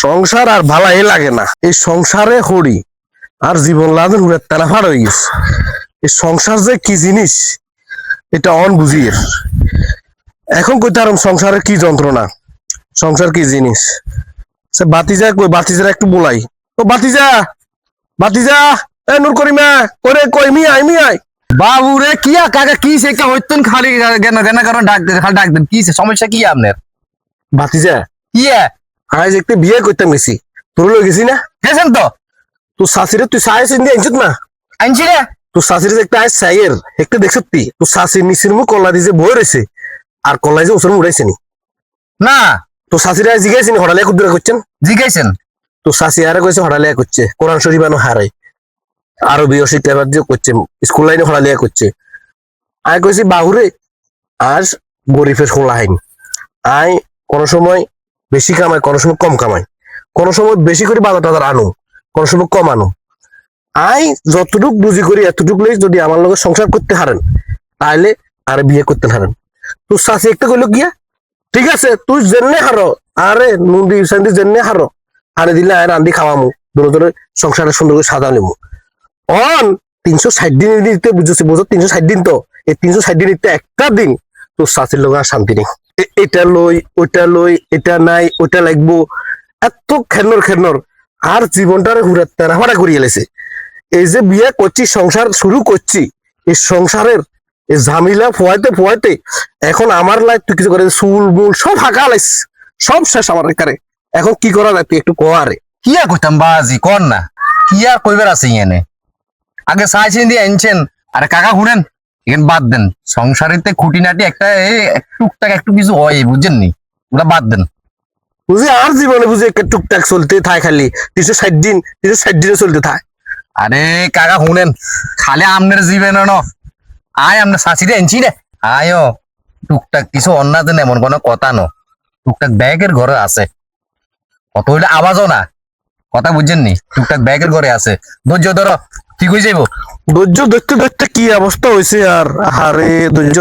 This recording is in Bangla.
সংসার আর ভালাই লাগে না, এই সংসারে হরি আর জীবন লাদের হুড়ের তারা ফার হয়ে গেছে। এই সংসার যে কি জিনিস এটা অন বুঝিয়ে এখন কইতে আর সংসারের কি যন্ত্রণা, সংসার কি জিনিস। সে বাতিজা কই, বাতিজারা একটু বলাই, ও বাতিজা, বাতিজা, এ নূর করিমা করে কই মি আই। বাবু রে কিয়া কাকা কি সে কা হইতন খালি কেন কেন কারণ খালি ডাক দেন কি সমস্যা কি আপনার বাতিজা কিয়া আজ একটা বিয়ে করতাম গেছি, তোর লই গেছি না, গেছেন তো তোর শাশুড়ি তুই সাইস ইন্দি আনছিস না, আনছি রে তোর শাশুড়ি যে একটা আজ সাইয়ের একটা দেখছ তুই, তোর শাশুড়ি নিচের মুখ কলা দিয়ে বই রয়েছে আর কলাই যে ওসর উড়াইছে নি, না তোর শাশুড়ি আজ জিজ্ঞাসি নি হঠালে কুদ্দুরা করছেন, জিজ্ঞাসেন তোর শাশি আরে কইছে হঠালিয়া করছে, কোরআন শরীফ আনো হারাই আরবি শিক্ষা যে করছে, স্কুল লাইনে হঠালিয়া করছে। আয় কইছি বাহুরে আজ গরিবের খোলা হয়নি, আয় কোন সময় বেশি কামাই, কোন সময় কম কামাই, কোন সময় বেশি করে 12,000 আনো, কোন সময় কম আনো। আই যতটুক বুঝি করি এতটুক লই যদি আমার লগে সংসার করতে হারেন তাহলে আর বিয়ে করতে হারেন। তোর শাশি একটা কইলো গিয়া ঠিক আছে তুই জেনে হারো, আরে নুন্দি সান্দি জেনে হারো, আরে দিলে আর রান্দি খাওয়ামু ধরে ধরে সংসারে সুন্দর করে সাজা নেবো। অন 360 দিন দিতে বুঝেছি, বুঝো 360 দিন, তো এই 360 দিন দিতে একটা দিন তোর শাশুর লোক আর শান্তি নেই, এটা লই ওইটা লই, এটা নাই ওইটা লাগবো, এত খেনর আর জীবনটারে ঘুরে তেরাফারা করিয়ে লেছে। এই যে বিয়ে করছি সংসার শুরু করছি, এই সংসারের এই ঝামেলা ফোয়াইতে এখন আমার লাইফ তুই কিছু করে চুল মুল সব হাঁকা লাইস, সব শেষ আমার একারে। এখন কি করা যায় তুই একটু কোয়ারে। কিয়া কইতাম বাজি কোন না কিয়া কইবার আছে এনে আগে চাইছেন দিয়ে আনছেন আরে কাকা শুনেন এখানে বাদ দেন সংসারেতে খুঁটিনাটি একটা টুকটাক একটু কিছু হয় বুঝছেন নি ওটা বাদ দেন বুঝি আর জীবনে বুঝি একটা টুকটাক চলতে থাক, খালি 360 দিন 360 দিনে চলতে থাক। আরে কাকা শুনেন খালি আমনের জীবন আয় আমনে শাশিরে আনছি রে আয় টুকটাক কিছু অন্য দেন এমন কোনো কথা ন টুকটাক ব্যাগের ঘরে আছে কত হইলে আওয়াজও না কথা বুঝছেন নি টুকটাক ব্যাগের ঘরে আছে ধৈর্য ধরো ঠিক হয়ে যাইব ধৈর্য ধরতে ধরতে কি অবস্থা হয়েছে আর, আরে ধৈর্য